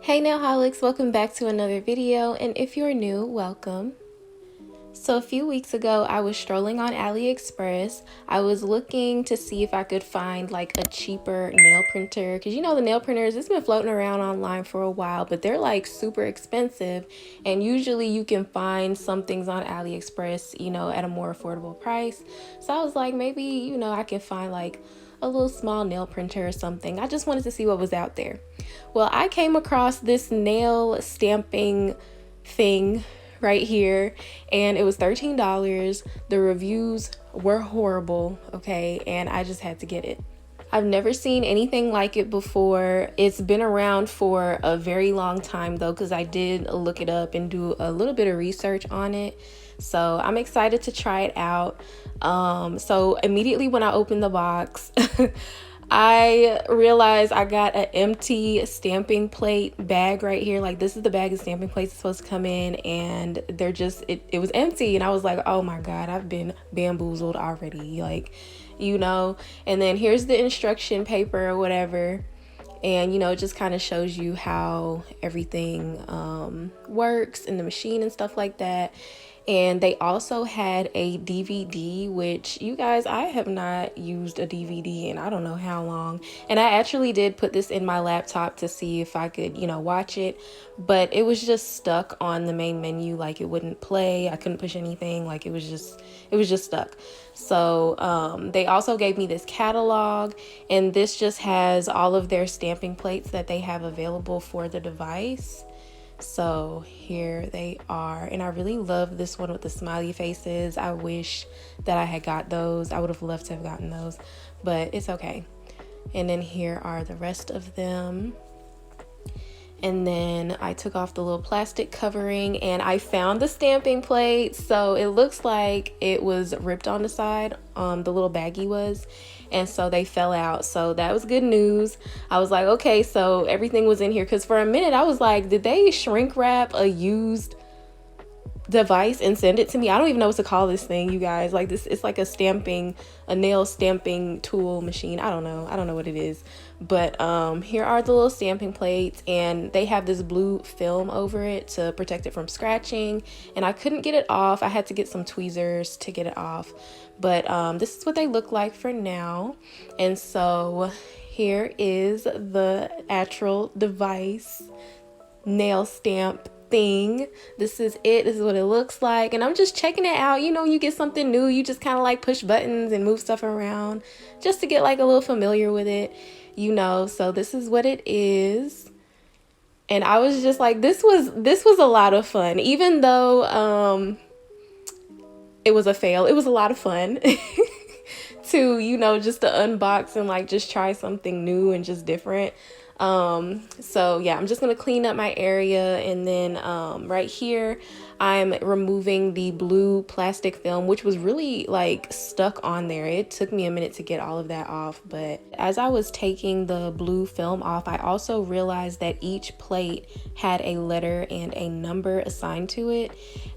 Hey Nailholics, welcome back to another video, and if you're new, welcome. So a few weeks ago, I was strolling on AliExpress. I was looking to see if I could find like a cheaper nail printer, because you know the nail printers, it's been floating around online for a while, but they're like super expensive, and usually you can find some things on AliExpress, you know, at a more affordable price. So I was like, maybe, you know, I can find like a little small nail printer or something. I just wanted to see what was out there. Well, I came across this nail stamping thing right here, and it was $13. The reviews were horrible, okay, and I just had to get it. I've never seen anything like it before. It's been around for a very long time though, because I did look it up and do a little bit of research on it. So I'm excited to try it out. So immediately when I opened the box, I realized I got an empty stamping plate bag right here. Like, this is the bag of stamping plates it's supposed to come in, and they're just, it was empty. And I was like, oh my God, I've been bamboozled already. Like, you know, and then here's the instruction paper or whatever. And, you know, it just kind of shows you how everything works in the machine and stuff like that. And they also had a DVD, which, you guys, I have not used a DVD in I don't know how long. And I actually did put this in my laptop to see if I could, you know, watch it. But it was just stuck on the main menu. Like, it wouldn't play. I couldn't push anything. Like, it was just stuck. So they also gave me this catalog. And this just has all of their stamping plates that they have available for the device. So here they are, and I really love this one with the smiley faces. I wish that I had got those. I would have loved to have gotten those, but it's okay. And then here are the rest of them. And then I took off the little plastic covering, and I found the stamping plate. So it looks like it was ripped on the side, the little baggie was, and so they fell out. So that was good news. I was like, okay, so everything was in here, because for a minute I was like, did they shrink wrap a used device and send it to me? I don't even know what to call this thing, you guys. Like, this, it's like a nail stamping tool machine. I don't know what it is. But here are the little stamping plates, and they have this blue film over it to protect it from scratching, and I couldn't get it off. I had to get some tweezers to get it off. But this is what they look like for now. And so here is the actual device nail stamp thing. This is it. This is what it looks like, and I'm just checking it out. You know, you get something new, you just kind of like push buttons and move stuff around just to get like a little familiar with it, you know. So this is what it is, and I was just like, this was a lot of fun. Even though it was a fail, it was a lot of fun to, you know, just to unbox and like just try something new and just different. So yeah, I'm just gonna clean up my area, and then right here I'm removing the blue plastic film, which was really like stuck on there. It took me a minute to get all of that off, but as I was taking the blue film off, I also realized that each plate had a letter and a number assigned to it,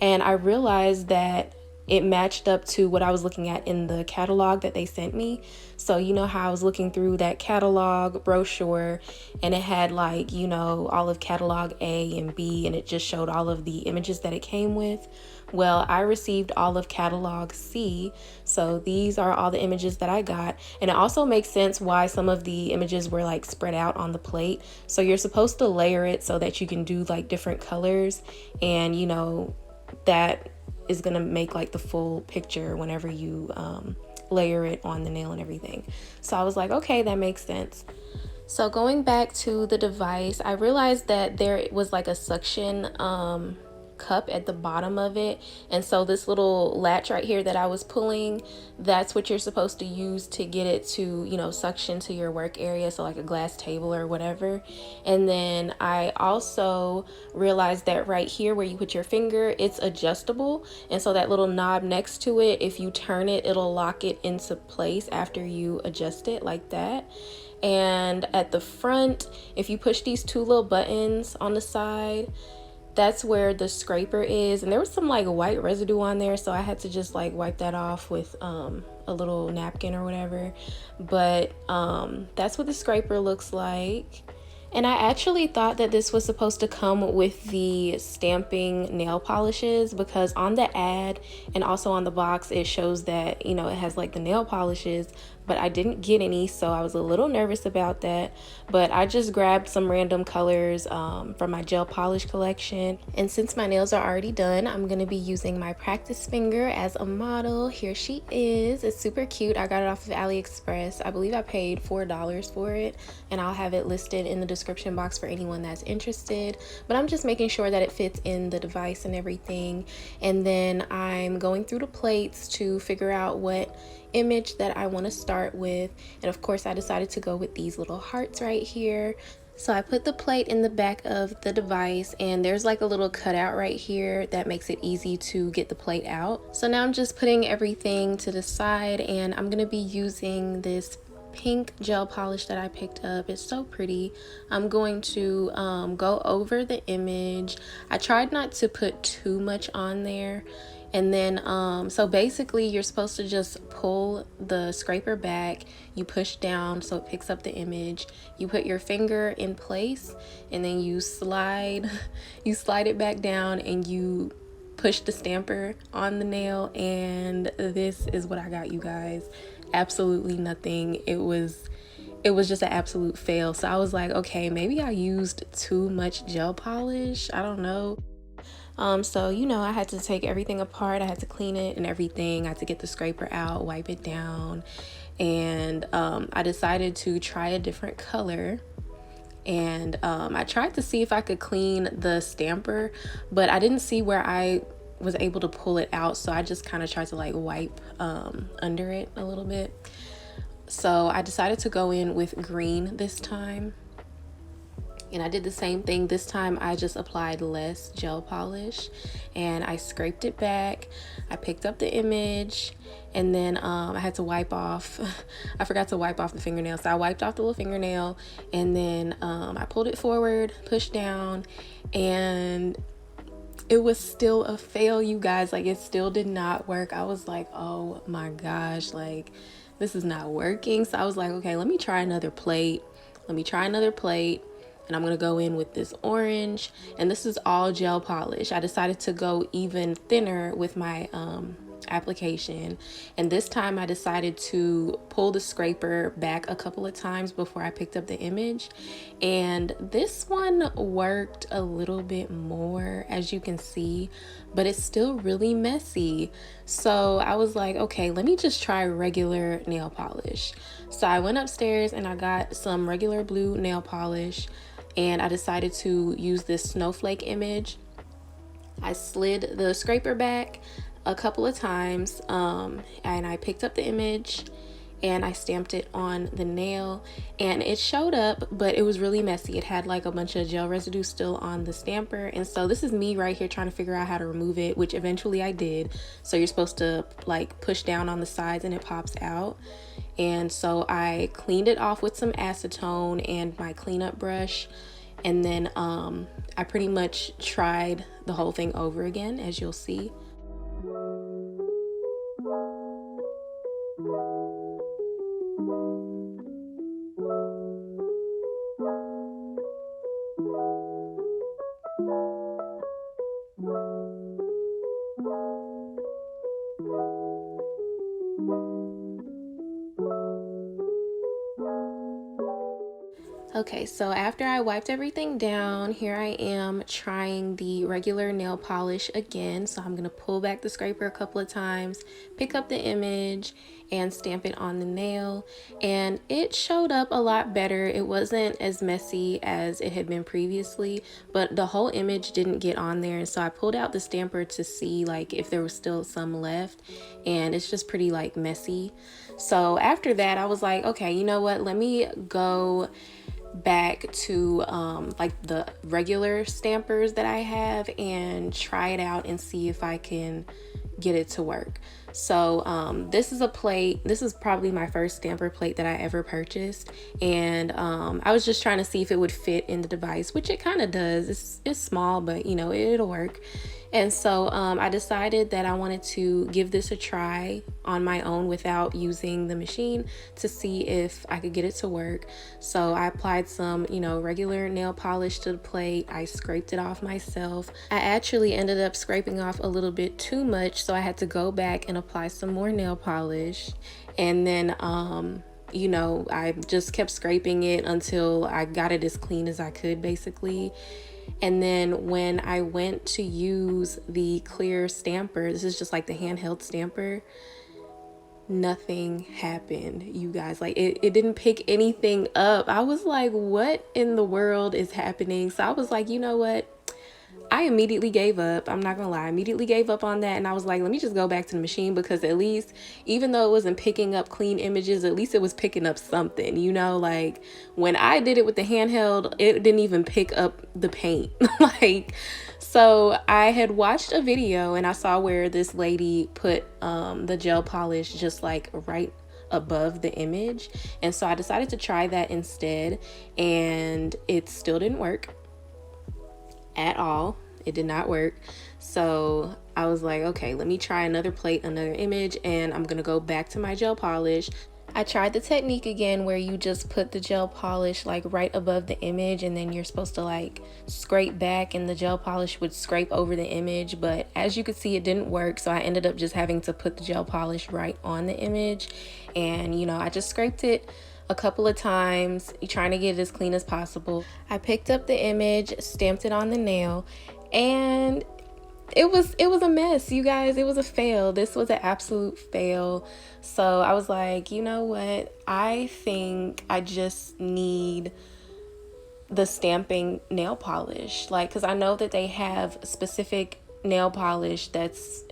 and I realized that it matched up to what I was looking at in the catalog that they sent me. So you know how I was looking through that catalog brochure, and it had like, you know, all of catalog A and B, and it just showed all of the images that it came with. Well, I received all of catalog C, so these are all the images that I got. And it also makes sense why some of the images were like spread out on the plate. So you're supposed to layer it so that you can do like different colors, and you know, that is gonna make like the full picture whenever you layer it on the nail and everything. So I was like, okay, that makes sense. So going back to the device, I realized that there was like a suction cup at the bottom of it, and so this little latch right here that I was pulling, that's what you're supposed to use to get it to, you know, suction to your work area, so like a glass table or whatever. And then I also realized that right here where you put your finger, it's adjustable, and so that little knob next to it, if you turn it, it'll lock it into place after you adjust it like that. And at the front, if you push these two little buttons on the side, that's where the scraper is, and there was some like white residue on there, so I had to just like wipe that off with a little napkin or whatever. But that's what the scraper looks like. And I actually thought that this was supposed to come with the stamping nail polishes, because on the ad and also on the box it shows that, you know, it has like the nail polishes, but I didn't get any, so I was a little nervous about that. But I just grabbed some random colors from my gel polish collection. And since my nails are already done, I'm gonna be using my practice finger as a model. Here she is. It's super cute. I got it off of AliExpress. I believe I paid $4 for it, and I'll have it listed in the description box for anyone that's interested. But I'm just making sure that it fits in the device and everything. And then I'm going through the plates to figure out what image that I want to start with. And of course I decided to go with these little hearts right here. So I put the plate in the back of the device, and there's like a little cutout right here that makes it easy to get the plate out. So now I'm just putting everything to the side, and I'm going to be using this pink gel polish that I picked up. It's so pretty. I'm going to go over the image. I tried not to put too much on there. And then so basically you're supposed to just pull the scraper back, you push down so it picks up the image, you put your finger in place, and then you slide it back down, and you push the stamper on the nail. And this is what I got, you guys. Absolutely nothing. It was just an absolute fail. So I was like, okay, maybe I used too much gel polish, I don't know. So, you know, I had to take everything apart. I had to clean it and everything. I had to get the scraper out, wipe it down. And I decided to try a different color. And I tried to see if I could clean the stamper, but I didn't see where I was able to pull it out. So I just kind of tried to like wipe under it a little bit. So I decided to go in with green this time. And I did the same thing. This time I just applied less gel polish, and I scraped it back. I picked up the image, and then I had to wipe off I forgot to wipe off the fingernail, so I wiped off the little fingernail, and then I pulled it forward, pushed down, and it was still a fail, you guys. Like, it still did not work. I was like, oh my gosh, like this is not working. So I was like, okay, let me try another plate. And I'm gonna go in with this orange, and this is all gel polish. I decided to go even thinner with my application, and this time I decided to pull the scraper back a couple of times before I picked up the image, and this one worked a little bit more, as you can see, but it's still really messy. So I was like, okay, let me just try regular nail polish. So I went upstairs and I got some regular blue nail polish, and I decided to use this snowflake image. I slid the scraper back a couple of times, and I picked up the image and I stamped it on the nail, and it showed up, but it was really messy. It had like a bunch of gel residue still on the stamper, and so this is me right here trying to figure out how to remove it, which eventually I did. So you're supposed to like push down on the sides and it pops out. And so I cleaned it off with some acetone and my cleanup brush, and then I pretty much tried the whole thing over again, as you'll see. Okay, so after I wiped everything down, here I am trying the regular nail polish again. So I'm gonna pull back the scraper a couple of times, pick up the image, and stamp it on the nail. And it showed up a lot better. It wasn't as messy as it had been previously, but the whole image didn't get on there. And so I pulled out the stamper to see like if there was still some left, and it's just pretty like messy. So after that, I was like, okay, you know what? Let me go back to like the regular stampers that I have and try it out and see if I can get it to work. So this is a plate. This is probably my first stamper plate that I ever purchased, and I was just trying to see if it would fit in the device, which it kind of does. It's small, but you know, it'll work. And so I decided that I wanted to give this a try on my own without using the machine to see if I could get it to work. So I applied some, regular nail polish to the plate. I scraped it off myself. I actually ended up scraping off a little bit too much, so I had to go back and apply some more nail polish. And then I just kept scraping it until I got it as clean as I could, basically. And then when I went to use the clear stamper, this is just like the handheld stamper, nothing happened, you guys. Like it didn't pick anything up. I was like, what in the world is happening? So I was like, you know what? I immediately gave up. I'm not gonna lie, I immediately gave up on that. And I was like, let me just go back to the machine, because at least, even though it wasn't picking up clean images, at least it was picking up something, like when I did it with the handheld, it didn't even pick up the paint. So I had watched a video and I saw where this lady put the gel polish just like right above the image. And so I decided to try that instead, and it still didn't work at all. It did not work. So I was like, okay, let me try another plate, another image, and I'm gonna go back to my gel polish. I tried the technique again where you just put the gel polish like right above the image, and then you're supposed to like scrape back and the gel polish would scrape over the image. But as you could see, it didn't work. So I ended up just having to put the gel polish right on the image. And I just scraped it a couple of times, trying to get it as clean as possible. I picked up the image, stamped it on the nail, and it was a mess, you guys. It was a fail. This was an absolute fail. So I was like, you know what? I think I just need the stamping nail polish, because I know that they have specific nail polish that's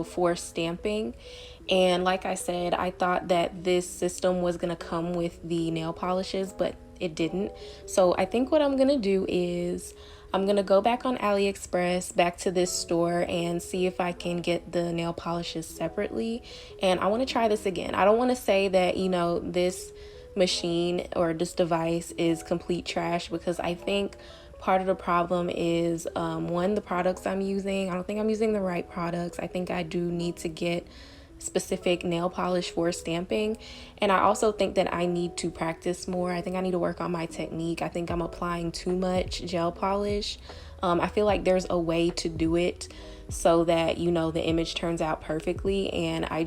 for stamping. And like I said, I thought that this system was gonna come with the nail polishes, but it didn't. So I think what I'm gonna do is I'm gonna go back on AliExpress, back to this store, and see if I can get the nail polishes separately. And I want to try this again. I don't want to say that this machine or this device is complete trash, because I think part of the problem is one, the products I'm using. I don't think I'm using the right products. I think I do need to get specific nail polish for stamping, and I also think that I need to practice more. I think I need to work on my technique. I think I'm applying too much gel polish. I feel like there's a way to do it so that the image turns out perfectly, and I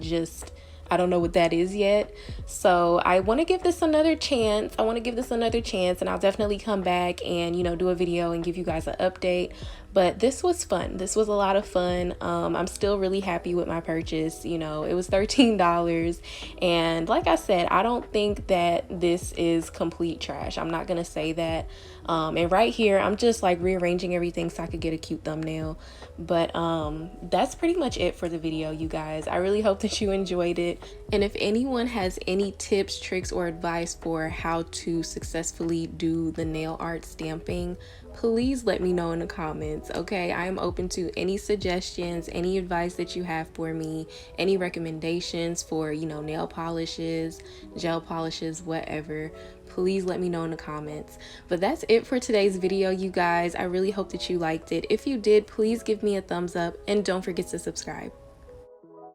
don't know what that is yet. So I want to give this another chance. And I'll definitely come back and do a video and give you guys an update. But this was fun. This was a lot of fun. I'm still really happy with my purchase. It was $13. And like I said, I don't think that this is complete trash. I'm not going to say that. And right here, I'm just like rearranging everything so I could get a cute thumbnail. But that's pretty much it for the video, you guys. I really hope that you enjoyed it. And if anyone has any tips, tricks, or advice for how to successfully do the nail art stamping, please let me know in the comments. Okay, I am open to any suggestions, any advice that you have for me, any recommendations for nail polishes, gel polishes, whatever. Please let me know in the comments. But that's it for today's video, you guys. I really hope that you liked it. If you did, please give me a thumbs up and don't forget to subscribe.